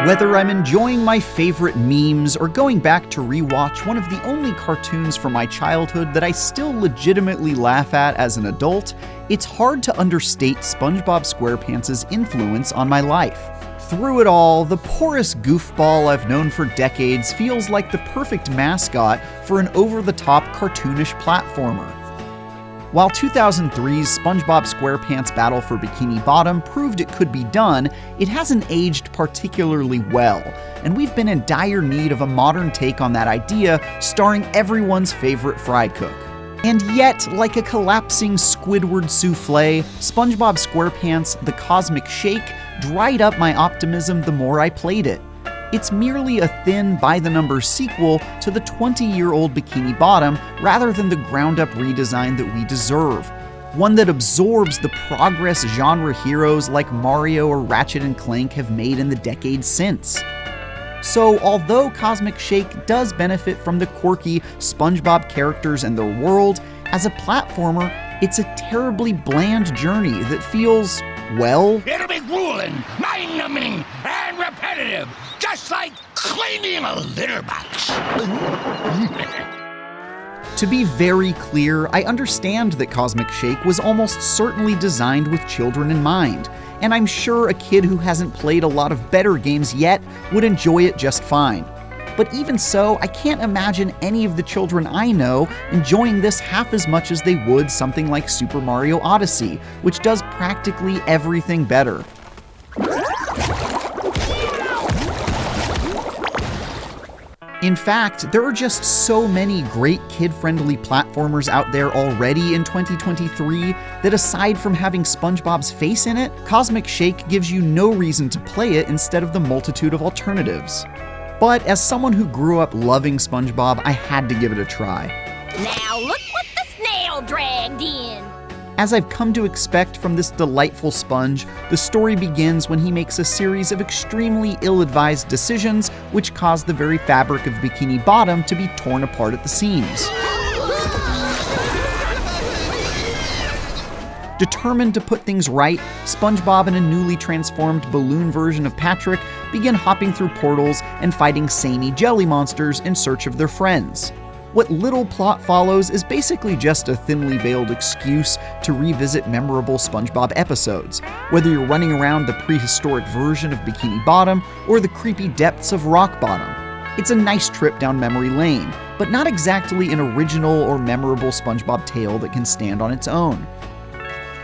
Whether I'm enjoying my favorite memes or going back to rewatch one of the only cartoons from my childhood that I still legitimately laugh at as an adult, it's hard to understate SpongeBob SquarePants' influence on my life. Through it all, the porous goofball I've known for decades feels like the perfect mascot for an over-the-top cartoonish platformer. While 2003's SpongeBob SquarePants Battle for Bikini Bottom proved it could be done, it hasn't aged particularly well, and we've been in dire need of a modern take on that idea starring everyone's favorite fry cook. And yet, like a collapsing Squidward souffle, SpongeBob SquarePants The Cosmic Shake dried up my optimism the more I played it. It's merely a thin, by-the-numbers sequel to the 20-year-old Bikini Bottom rather than the ground-up redesign that we deserve. One that absorbs the progress genre heroes like Mario or Ratchet and Clank have made in the decades since. So, although Cosmic Shake does benefit from the quirky SpongeBob characters and their world, as a platformer, it's a terribly bland journey that feels, well... It'll be grueling, mind-numbing, and repetitive, just like cleaning a litter box. To be very clear, I understand that Cosmic Shake was almost certainly designed with children in mind, and I'm sure a kid who hasn't played a lot of better games yet would enjoy it just fine. But even so, I can't imagine any of the children I know enjoying this half as much as they would something like Super Mario Odyssey, which does practically everything better. In fact, there are just so many great kid-friendly platformers out there already in 2023 that aside from having SpongeBob's face in it, Cosmic Shake gives you no reason to play it instead of the multitude of alternatives. But as someone who grew up loving SpongeBob, I had to give it a try. Now look what the snail dragged in! As I've come to expect from this delightful sponge, the story begins when he makes a series of extremely ill-advised decisions which cause the very fabric of Bikini Bottom to be torn apart at the seams. Determined to put things right, SpongeBob and a newly transformed balloon version of Patrick begin hopping through portals and fighting samey jelly monsters in search of their friends. What little plot follows is basically just a thinly veiled excuse to revisit memorable SpongeBob episodes, whether you're running around the prehistoric version of Bikini Bottom or the creepy depths of Rock Bottom. It's a nice trip down memory lane, but not exactly an original or memorable SpongeBob tale that can stand on its own.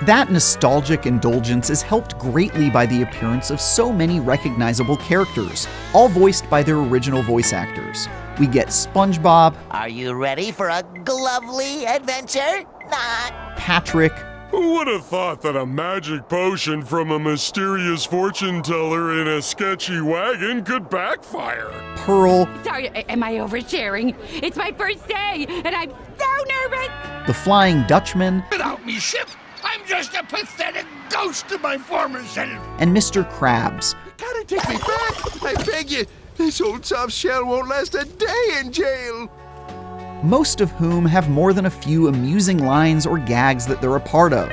That nostalgic indulgence is helped greatly by the appearance of so many recognizable characters, all voiced by their original voice actors. We get SpongeBob. Are you ready for a glovely adventure? Not. Patrick. Who would have thought that a magic potion from a mysterious fortune teller in a sketchy wagon could backfire? Pearl. Sorry, am I oversharing? It's my first day, and I'm so nervous! The Flying Dutchman. Without me ship, I'm just a pathetic ghost of my former self. And Mr. Krabs. Gotta take me back, I beg you. This old soft shell won't last a day in jail. Most of whom have more than a few amusing lines or gags that they're a part of.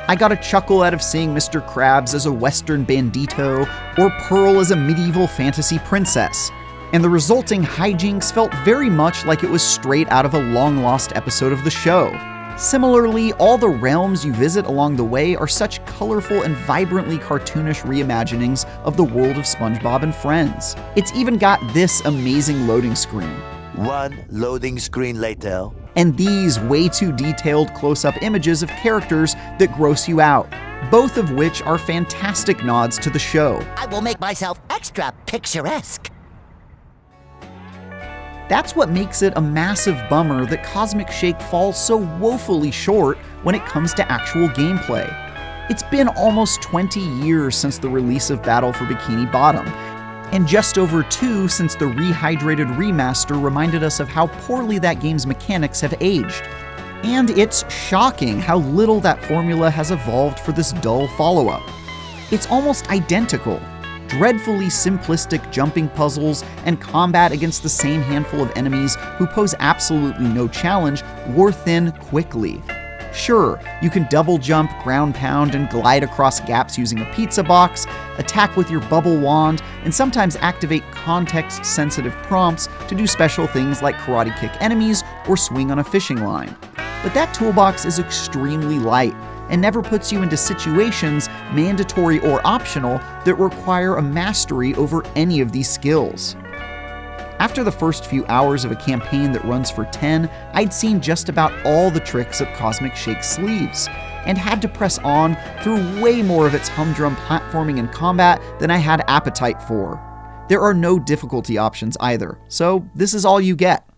I got a chuckle out of seeing Mr. Krabs as a Western bandito, or Pearl as a medieval fantasy princess. And the resulting hijinks felt very much like it was straight out of a long-lost episode of the show. Similarly, all the realms you visit along the way are such colorful and vibrantly cartoonish reimaginings of the world of SpongeBob and Friends. It's even got this amazing loading screen. One loading screen later. And these way too detailed close-up images of characters that gross you out, both of which are fantastic nods to the show. I will make myself extra picturesque. That's what makes it a massive bummer that Cosmic Shake falls so woefully short when it comes to actual gameplay. It's been almost 20 years since the release of Battle for Bikini Bottom, and just over 2 since the rehydrated remaster reminded us of how poorly that game's mechanics have aged. And it's shocking how little that formula has evolved for this dull follow-up. It's almost identical. Dreadfully simplistic jumping puzzles and combat against the same handful of enemies who pose absolutely no challenge wore thin quickly. Sure, you can double jump, ground pound, and glide across gaps using a pizza box, attack with your bubble wand, and sometimes activate context-sensitive prompts to do special things like karate kick enemies or swing on a fishing line. But that toolbox is extremely light and never puts you into situations, mandatory or optional, that require a mastery over any of these skills. After the first few hours of a campaign that runs for 10, I'd seen just about all the tricks up Cosmic Shake's sleeves, and had to press on through way more of its humdrum platforming and combat than I had appetite for. There are no difficulty options either, so this is all you get.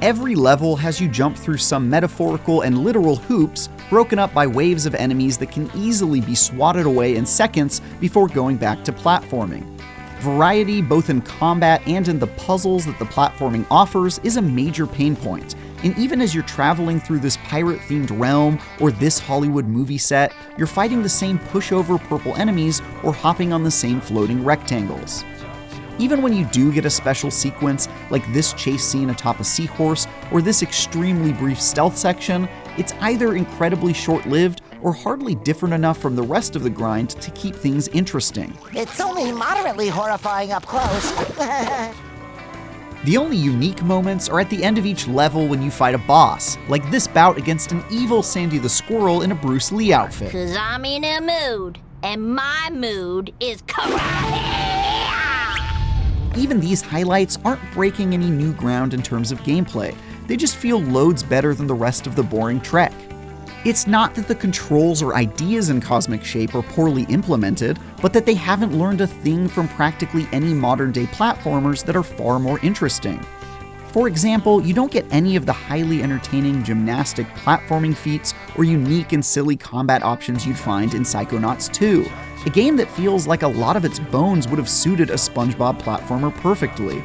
Every level has you jump through some metaphorical and literal hoops, broken up by waves of enemies that can easily be swatted away in seconds before going back to platforming. Variety, both in combat and in the puzzles that the platforming offers, is a major pain point. And even as you're traveling through this pirate-themed realm or this Hollywood movie set, you're fighting the same pushover purple enemies or hopping on the same floating rectangles. Even when you do get a special sequence, like this chase scene atop a seahorse or this extremely brief stealth section, it's either incredibly short-lived or hardly different enough from the rest of the grind to keep things interesting. It's only moderately horrifying up close. The only unique moments are at the end of each level when you fight a boss, like this bout against an evil Sandy the Squirrel in a Bruce Lee outfit. 'Cause I'm in a mood, and my mood is karate! Even these highlights aren't breaking any new ground in terms of gameplay. They just feel loads better than the rest of the boring trek. It's not that the controls or ideas in Cosmic Shape are poorly implemented, but that they haven't learned a thing from practically any modern-day platformers that are far more interesting. For example, you don't get any of the highly entertaining gymnastic platforming feats or unique and silly combat options you'd find in Psychonauts 2, a game that feels like a lot of its bones would have suited a SpongeBob platformer perfectly.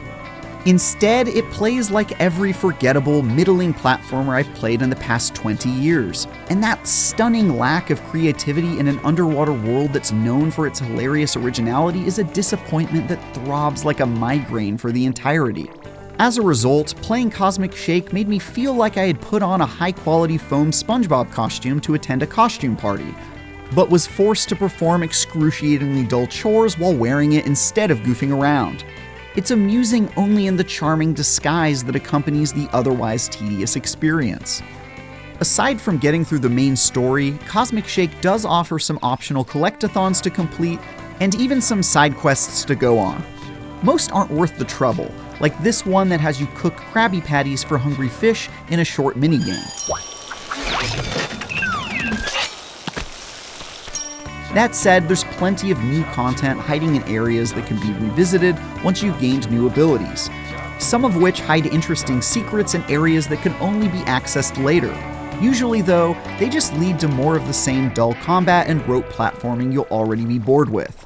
Instead, it plays like every forgettable, middling platformer I've played in the past 20 years. And that stunning lack of creativity in an underwater world that's known for its hilarious originality is a disappointment that throbs like a migraine for the entirety. As a result, playing Cosmic Shake made me feel like I had put on a high-quality foam SpongeBob costume to attend a costume party, but was forced to perform excruciatingly dull chores while wearing it instead of goofing around. It's amusing only in the charming disguise that accompanies the otherwise tedious experience. Aside from getting through the main story, Cosmic Shake does offer some optional collectathons to complete, and even some side quests to go on. Most aren't worth the trouble, like this one that has you cook Krabby Patties for hungry fish in a short minigame. That said, there's plenty of new content hiding in areas that can be revisited once you've gained new abilities, some of which hide interesting secrets in areas that can only be accessed later. Usually, though, they just lead to more of the same dull combat and rote platforming you'll already be bored with.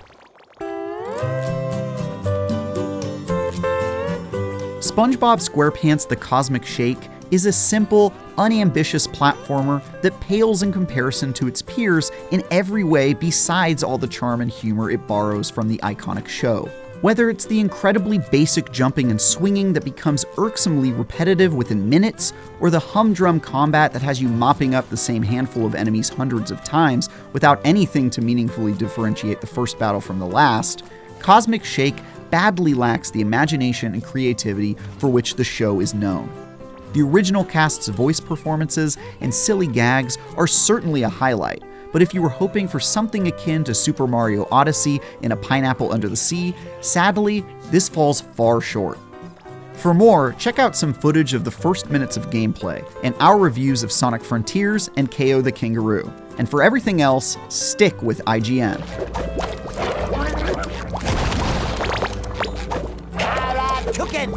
SpongeBob SquarePants The Cosmic Shake is a simple, unambitious platformer that pales in comparison to its peers in every way besides all the charm and humor it borrows from the iconic show. Whether it's the incredibly basic jumping and swinging that becomes irksomely repetitive within minutes, or the humdrum combat that has you mopping up the same handful of enemies hundreds of times without anything to meaningfully differentiate the first battle from the last, Cosmic Shake badly lacks the imagination and creativity for which the show is known. The original cast's voice performances and silly gags are certainly a highlight, but if you were hoping for something akin to Super Mario Odyssey in a pineapple under the sea, sadly, this falls far short. For more, check out some footage of the first minutes of gameplay and our reviews of Sonic Frontiers and KO the Kangaroo. And for everything else, stick with IGN. Chicken!